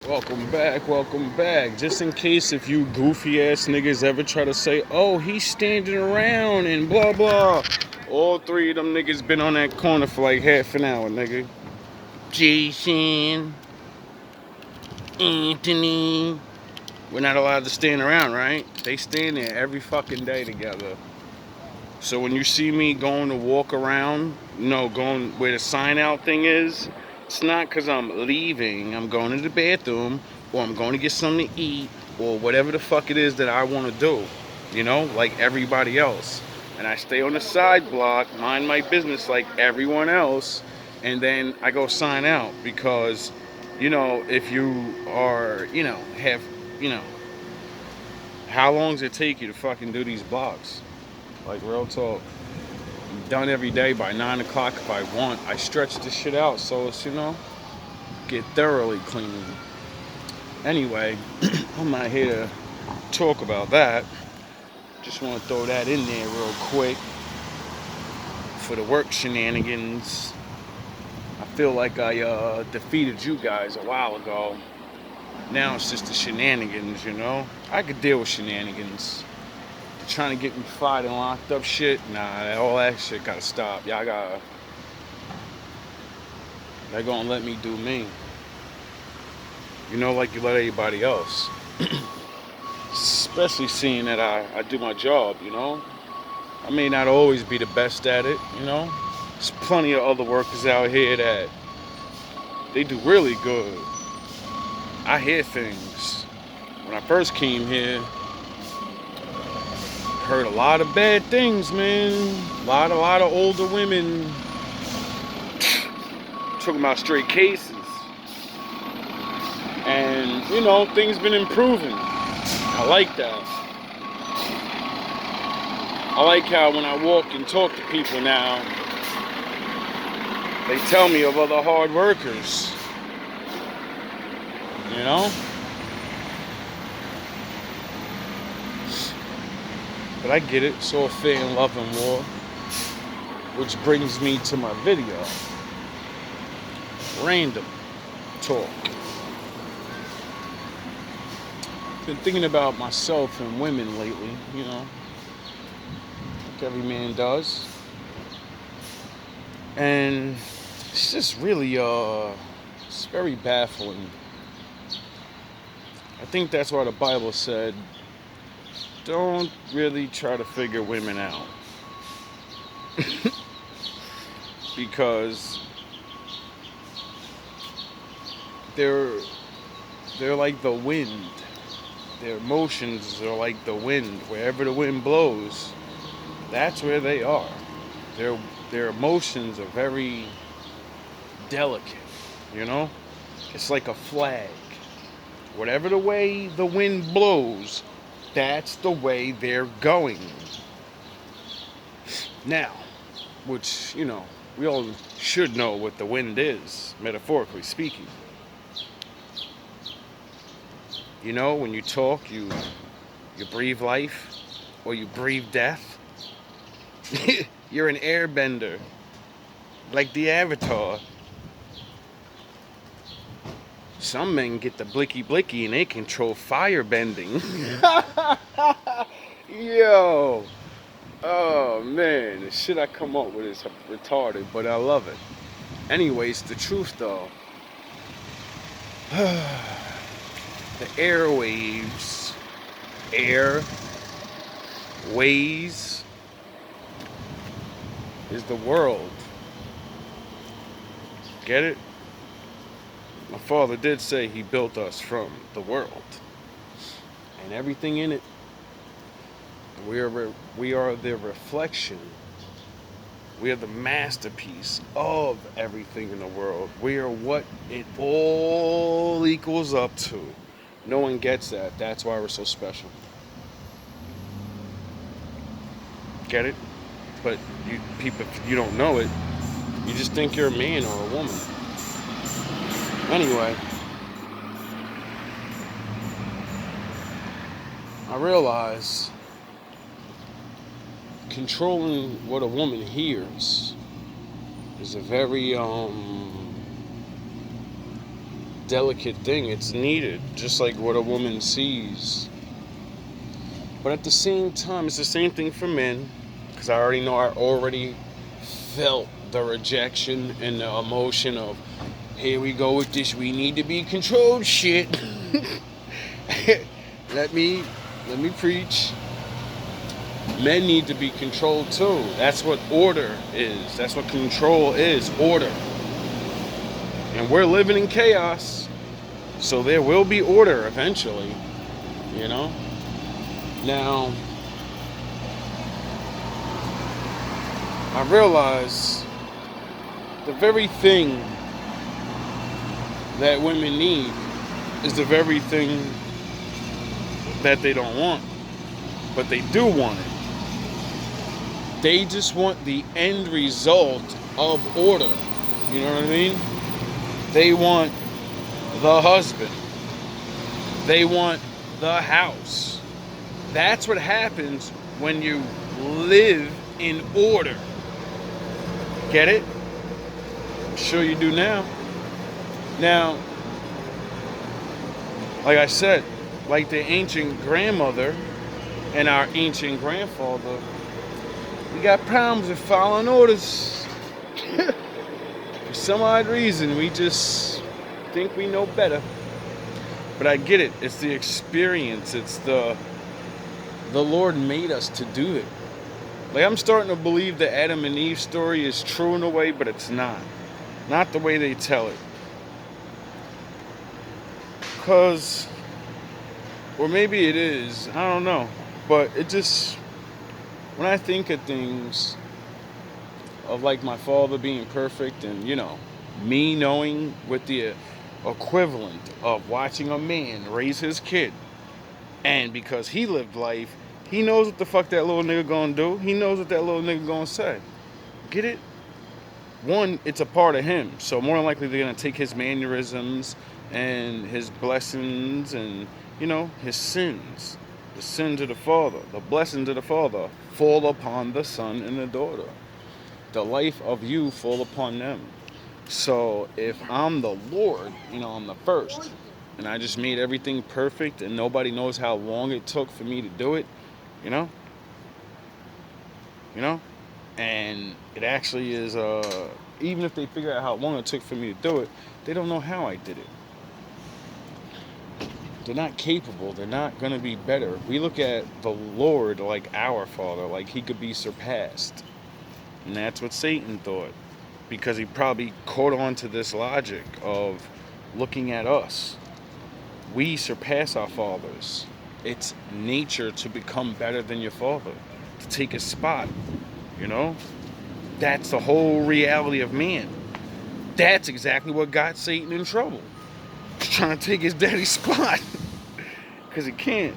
Welcome back. Just in case if you goofy ass niggas ever try to say, oh, he's standing around and blah blah. All three of them niggas been on that corner for like half an hour, nigga. Jason, Anthony. We're not allowed to stand around, right? They stand there every fucking day together. So when you see me going to walk around, going where the sign out thing is, it's not because I'm leaving. I'm going to the bathroom, or I'm going to get something to eat, or whatever the fuck it is that I want to do. Like everybody else. And I stay on the side block, mind my business like everyone else, and then I go sign out because, if you are, have, how long does it take you to fucking do these blocks? Like, real talk. I'm done every day by 9 o'clock if I want. I stretch this shit out so it's, get thoroughly clean. Anyway, I'm not here to talk about that. Just want to throw that in there real quick for the work shenanigans. I feel like I defeated you guys a while ago. Now it's just the shenanigans, I could deal with shenanigans. Trying to get me fired and locked up shit, nah, all that shit gotta stop. They're gonna let me do me. Like you let everybody else. Especially seeing that I do my job, I may not always be the best at it, There's plenty of other workers out here that they do really good. I hear things. When I first came here, heard a lot of bad things, man. A lot of older women talking about straight cases. And, things been improving. I like that. I like how when I walk and talk to people now, they tell me of other hard workers. But I get it, it's all fair in love and war. Which brings me to my video. Random talk. Been thinking about myself and women lately, like every man does. And it's just really, it's very baffling. I think that's why the Bible said, don't really try to figure women out. Because they're like the wind. Their emotions are like the wind. Wherever the wind blows, that's where they are. Their emotions are very delicate, It's like a flag. Whatever the way the wind blows, that's the way they're going. Now, which, we all should know what the wind is, metaphorically speaking. When you talk, you breathe life, or you breathe death. You're an airbender, like the Avatar. Some men get the blicky blicky and they control fire bending. Yo. Oh man, the shit I come up with is retarded, but I love it. Anyways, the truth though. The airwaves. Airways is the world. Get it? My father did say he built us from the world. And everything in it. We are the reflection. We are the masterpiece of everything in the world. We are what it all equals up to. No one gets that. That's why we're so special. Get it? But people, if you don't know it, you just think you're a man or a woman. Anyway, I realize controlling what a woman hears is a very delicate thing. It's needed, just like what a woman sees. But at the same time, it's the same thing for men, because I already felt the rejection and the emotion of, here we go with this, we need to be controlled shit. let me preach. Men need to be controlled too. That's what order is. That's what control is, order. And we're living in chaos, so there will be order eventually, you know? Now, I realize the very thing that women need is the very thing that they don't want, but they do want it. They just want the end result of order. You know what I mean? They want the husband. They want the house. That's what happens when you live in order. Get it? I'm sure you do now. Now, like I said, like the ancient grandmother and our ancient grandfather, we got problems with following orders. For some odd reason, we just think we know better. But I get it. It's the experience. It's the Lord made us to do it. Like, I'm starting to believe the Adam and Eve story is true in a way, but it's not. Not the way they tell it. Because, or maybe it is, I don't know. But it just, when I think of things, of like my father being perfect and, you know, me knowing with the equivalent of watching a man raise his kid, and because he lived life, he knows what the fuck that little nigga gonna do. He knows what that little nigga gonna say. Get it? One, it's a part of him. So more than likely they're gonna take his mannerisms and his blessings and, you know, his sins. The sins of the father, the blessings of the father fall upon the son and the daughter. The life of you fall upon them. So if I'm the Lord, you know, I'm the first, and I just made everything perfect and nobody knows how long it took for me to do it, you know, and it actually is, even if they figure out how long it took for me to do it, they don't know how I did it. They're not capable. They're not going to be better. We look at the Lord like our Father, like he could be surpassed. And that's what Satan thought, because he probably caught on to this logic of looking at us. We surpass our fathers. It's nature to become better than your father, to take a spot, you know? That's the whole reality of man. That's exactly what got Satan in trouble. He's trying to take his daddy's spot, because he can't.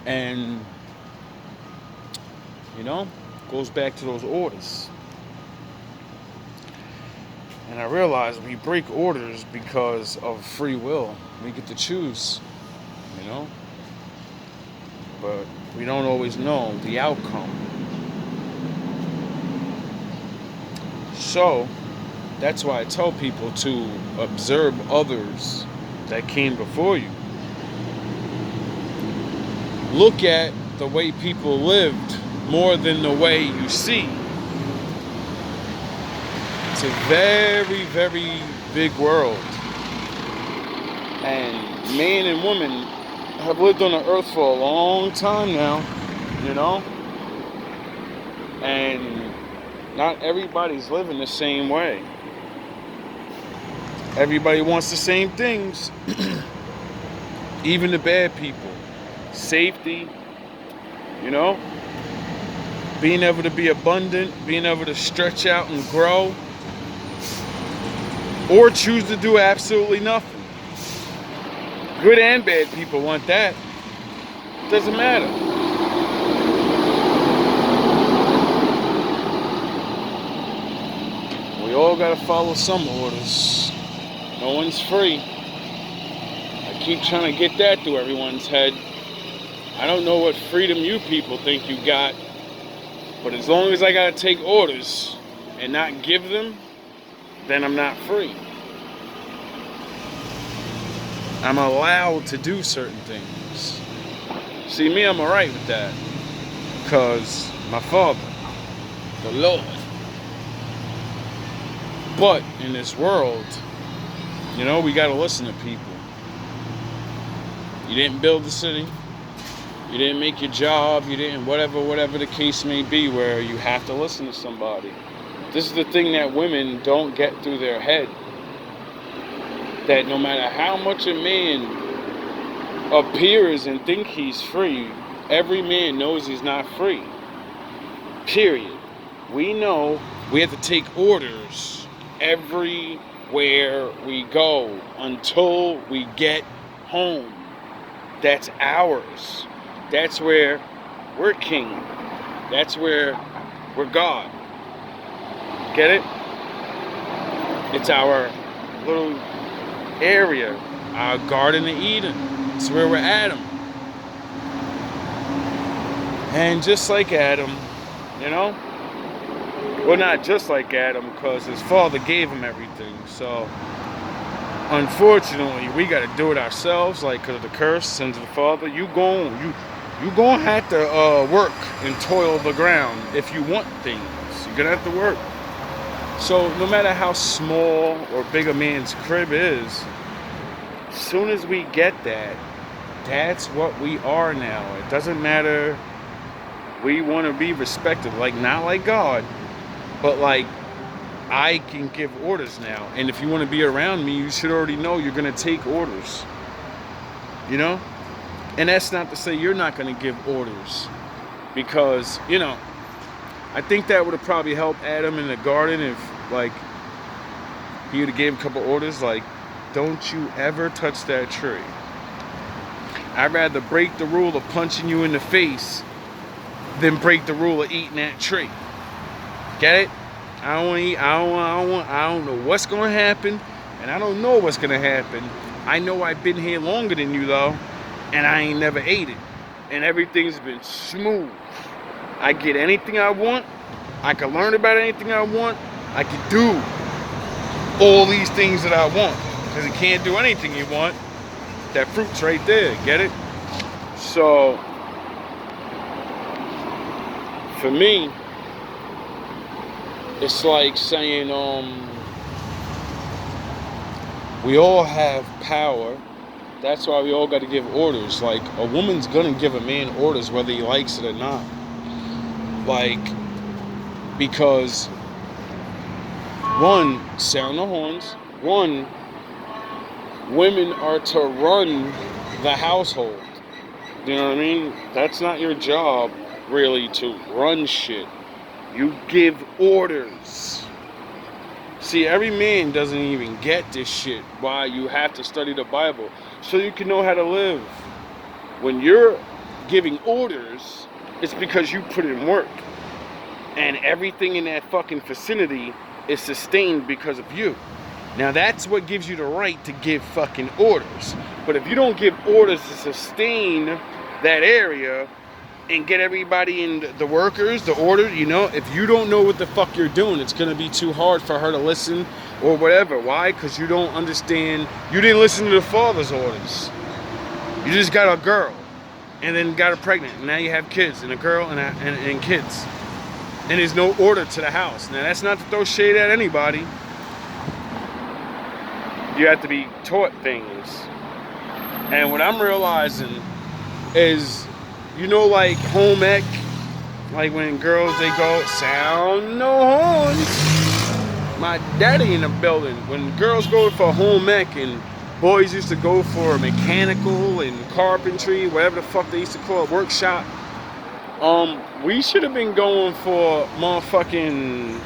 And, you know, goes back to those orders. And I realize we break orders because of free will. We get to choose, you know? But we don't always know the outcome. So, that's why I tell people to observe others that came before you. Look at the way people lived more than the way you see. It's a very, very big world. And man and woman have lived on the earth for a long time now, you know? And not everybody's living the same way. Everybody wants the same things. Even the bad people. Safety, you know? Being able to be abundant, being able to stretch out and grow. Or choose to do absolutely nothing. Good and bad people want that. Doesn't matter. We all gotta follow some orders. No one's free. I keep trying to get that through everyone's head. I don't know what freedom you people think you got, but as long as I gotta take orders and not give them, then I'm not free. I'm allowed to do certain things. See, me, I'm alright with that. Because my father, the Lord. But in this world, you know, we gotta listen to people. You didn't build the city. You didn't make your job. You didn't whatever the case may be, where you have to listen to somebody. This is the thing that women don't get through their head. That no matter how much a man appears and think he's free, every man knows he's not free. Period. We know we have to take orders everywhere we go until we get home. That's ours. That's where we're king. That's where we're God. Get it? It's our little area, our Garden of Eden. It's where we're Adam. And just like Adam, you know? Well, not just like Adam, because his father gave him everything. So, unfortunately, we got to do it ourselves, like, because of the curse, sins of the father. You gonna have to work and toil the ground if you want things. You're gonna have to work. So no matter how small or big a man's crib is, as soon as we get that, that's what we are now. It doesn't matter. We want to be respected, like not like God, but like I can give orders now. And if you want to be around me, you should already know you're gonna take orders. You know? And that's not to say you're not going to give orders, because, you know, I think that would have probably helped Adam in the garden if, like, he would have gave a couple orders, like, don't you ever touch that tree. I'd rather break the rule of punching you in the face than break the rule of eating that tree. Get it? I don't know what's going to happen, and I don't know what's going to happen. I know I've been here longer than you, though. And I ain't never ate it. And everything's been smooth. I get anything I want. I can learn about anything I want. I can do all these things that I want. Because you can't do anything you want. That fruit's right there. Get it? So, for me, it's like saying, we all have power. That's why we all got to give orders. Like, a woman's gonna give a man orders whether he likes it or not. Like, because, one, sound the horns. One, women are to run the household. You know what I mean? That's not your job, really, to run shit. You give orders. See, every man doesn't even get this shit, why you have to study the Bible, so you can know how to live. When you're giving orders, it's because you put in work. And everything in that fucking vicinity is sustained because of you. Now that's what gives you the right to give fucking orders. But if you don't give orders to sustain that area and get everybody in the workers, the order, you know, if you don't know what the fuck you're doing, it's going to be too hard for her to listen or whatever. Why? Because you don't understand. You didn't listen to the father's orders. You just got a girl and then got her pregnant. And now you have kids and a girl and kids. And there's no order to the house. Now that's not to throw shade at anybody. You have to be taught things. And what I'm realizing is, you know, like home ec, like when girls, they go, sound no horns. My daddy in the building. When girls go for home ec and boys used to go for mechanical and carpentry, whatever the fuck they used to call it, workshop. We should have been going for motherfucking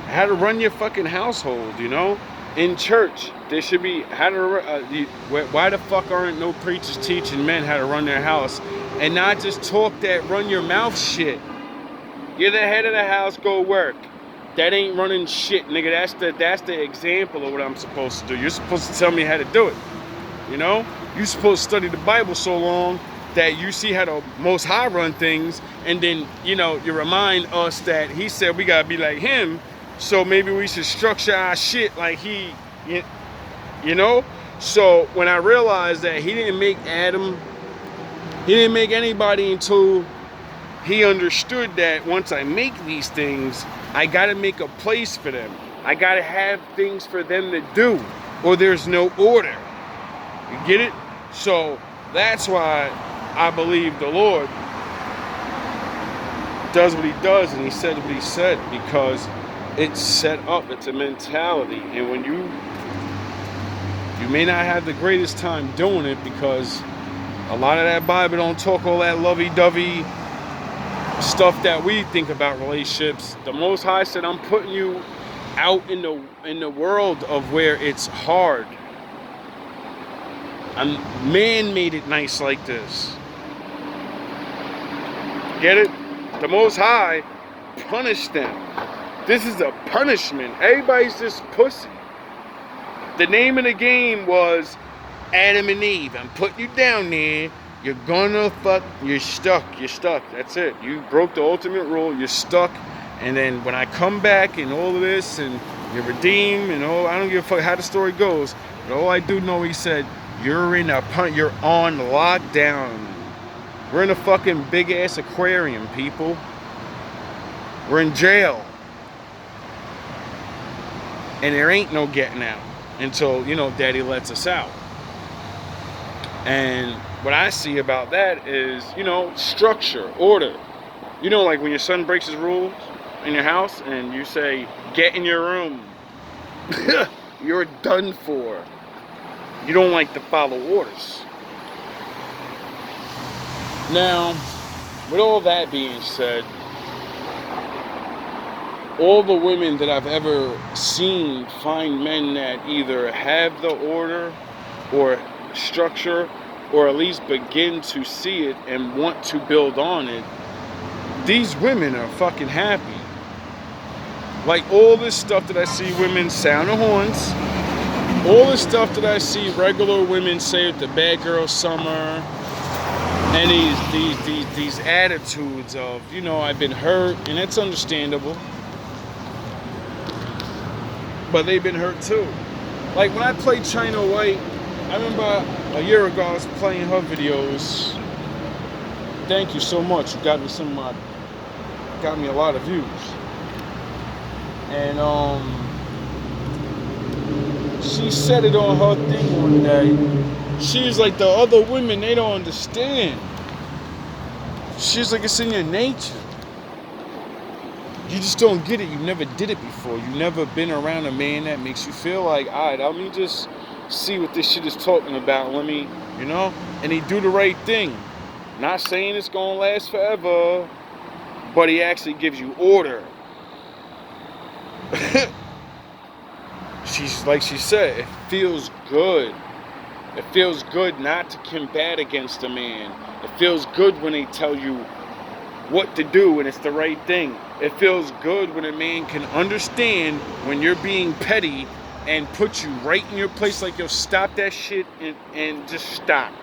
how to run your fucking household, you know? In church, there should be how to. Why the fuck aren't no preachers teaching men how to run their house, and not just talk that run your mouth shit? You're the head of the house, go work. That ain't running shit, nigga. That's the example of what I'm supposed to do. You're supposed to tell me how to do it. You know, you're supposed to study the Bible so long that you see how the Most High run things, and then, you know, you remind us that He said we gotta be like Him. So maybe we should structure our shit like He, You know? So when I realized that he didn't make Adam, he didn't make anybody until he understood that once I make these things, I gotta make a place for them. I gotta have things for them to do, or there's no order. You get it? So that's why I believe the Lord does what he does and he said what he said, because it's set up, it's a mentality. And when you may not have the greatest time doing it, because a lot of that Bible don't talk all that lovey-dovey stuff that we think about relationships. The Most High said, I'm putting you out in the world of where it's hard. Man made it nice like this. Get it? The Most High punished them. This is a punishment. Everybody's just pussy. The name of the game was Adam and Eve. I'm putting you down there. You're gonna fuck. You're stuck. You're stuck. That's it. You broke the ultimate rule. You're stuck. And then when I come back and all of this, and you're redeemed, and all, I don't give a fuck how the story goes. But all I do know, he said, you're on lockdown. We're in a fucking big ass aquarium, people. We're in jail. And there ain't no getting out until, Daddy lets us out. And what I see about that is, structure, order. Like when your son breaks his rules in your house and you say, get in your room. You're done for. You don't like to follow orders. Now, with all that being said, all the women that I've ever seen find men that either have the order or structure, or at least begin to see it and want to build on it, these women are fucking happy. Like all this stuff that I see women sound the horns, all the stuff that I see regular women say with the bad girl summer, and these attitudes of, I've been hurt, and it's understandable, but they've been hurt too. Like when I played China White, I remember a year ago I was playing her videos. Thank you so much. You got me got me a lot of views. And she said it on her thing one day. She's like, the other women, they don't understand. She's like, it's in your nature. You just don't get it. You never did it before. You never been around a man that makes you feel like, all right, let me just see what this shit is talking about. Let me, and he do the right thing. Not saying it's gonna last forever, but he actually gives you order. She's like she said, it feels good. It feels good not to combat against a man. It feels good when they tell you what to do and it's the right thing. It feels good when a man can understand when you're being petty and put you right in your place, like, yo, stop that shit and just stop.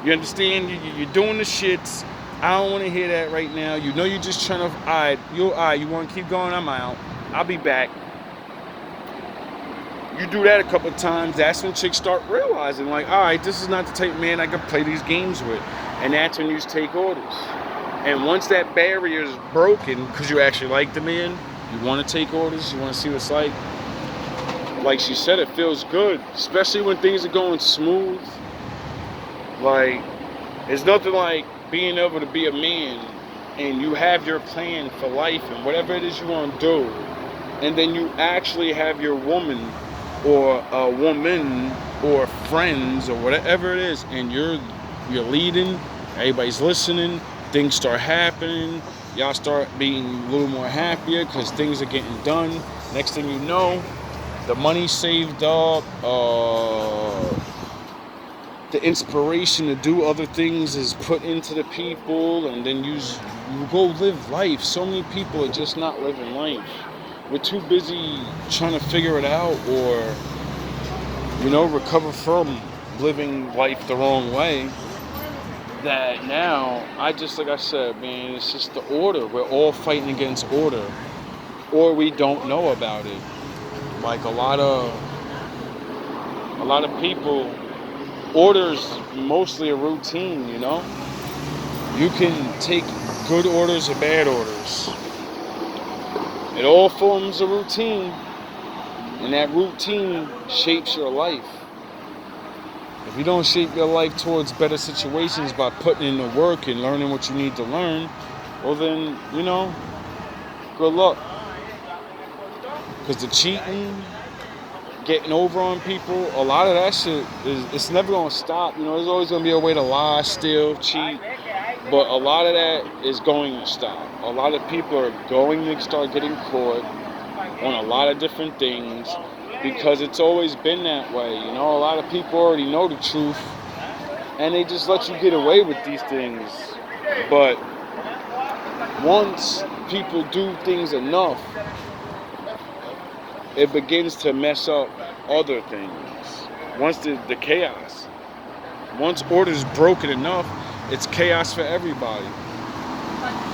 You understand? You're doing the shits. I don't want to hear that right now. You're just trying to, you want to keep going? I'm out. I'll be back. You do that a couple of times, that's when chicks start realizing, like, all right, this is not the type of man I can play these games with. And that's when you take orders. And once that barrier is broken, because you actually like the man, you want to take orders, you want to see what it's like she said, it feels good, especially when things are going smooth. Like, it's nothing like being able to be a man and you have your plan for life and whatever it is you want to do, and then you actually have your woman or a woman or friends or whatever it is, and you're leading, everybody's listening, things start happening, y'all start being a little more happier because things are getting done. Next thing you know, the money saved up, the inspiration to do other things is put into the people, and then you go live life. So many people are just not living life. We're too busy trying to figure it out or, recover from living life the wrong way. That now, like I said, man, it's just the order. We're all fighting against order, or we don't know about it. Like a lot of A lot of people, orders mostly a routine, you know? You can take good orders or bad orders. It all forms a routine, and that routine shapes your life. If you don't shape your life towards better situations by putting in the work and learning what you need to learn, well then, you know, good luck. Because the cheating, getting over on people, a lot of that shit it's never gonna stop. You know, there's always gonna be a way to lie, steal, cheat, but a lot of that is going to stop. A lot of people are going to start getting caught on a lot of different things because it's always been that way. You know, a lot of people already know the truth and they just let you get away with these things. But once people do things enough, it begins to mess up other things. Once the chaos, once order's broken enough, it's chaos for everybody.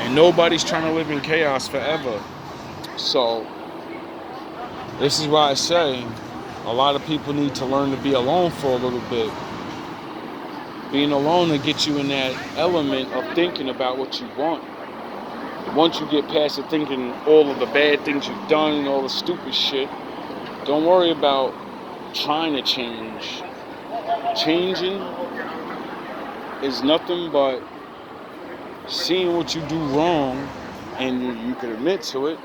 And nobody's trying to live in chaos forever. So, this is why I say a lot of people need to learn to be alone for a little bit. Being alone to get you in that element of thinking about what you want. Once you get past the thinking all of the bad things you've done and all the stupid shit, don't worry about trying to change. Changing is nothing but seeing what you do wrong and you can admit to it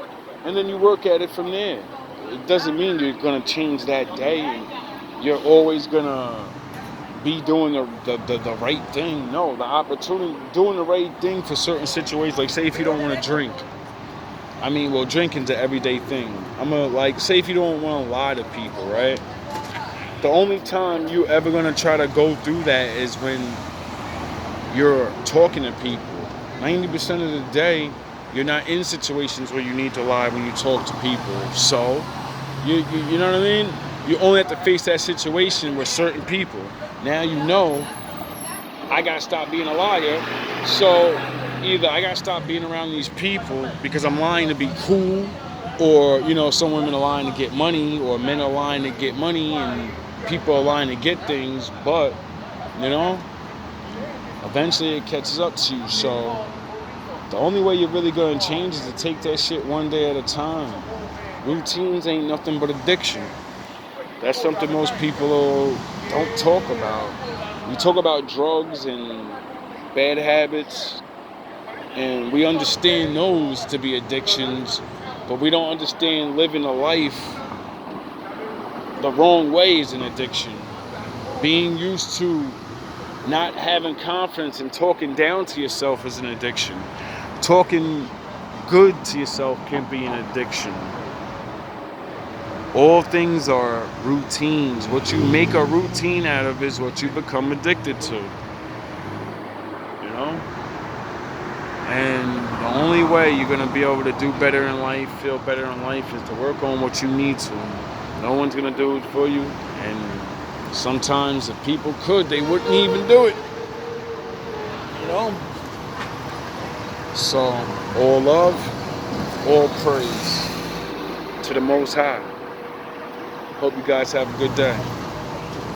and then you work at it from there. It doesn't mean you're going to change that day and you're always going to be doing the right thing. No, the opportunity, doing the right thing for certain situations. Like say if you don't want to drink. I mean, well, drinking's an everyday thing. I'm going to like, say if you don't want to lie to people, right? The only time you ever going to try to go through that is when you're talking to people. 90% of the day, you're not in situations where you need to lie when you talk to people. So, you know what I mean? You only have to face that situation with certain people. Now you know, I got to stop being a liar. So, either I got to stop being around these people because I'm lying to be cool, or, you know, some women are lying to get money, or men are lying to get money, and people are lying to get things. But, you know, eventually it catches up to you. So the only way you're really going to change is to take that shit one day at a time. Routines ain't nothing but addiction. That's something most people don't talk about. We talk about drugs and bad habits, and we understand those to be addictions, but we don't understand living a life the wrong way is an addiction. Being used to not having confidence and talking down to yourself is an addiction. Talking good to yourself can be an addiction. All things are routines. What you make a routine out of is what you become addicted to. You know? And the only way you're going to be able to do better in life, feel better in life, is to work on what you need to. No one's going to do it for you. And sometimes if people could, they wouldn't even do it. You know? So, all love, all praise to the Most High. Hope you guys have a good day.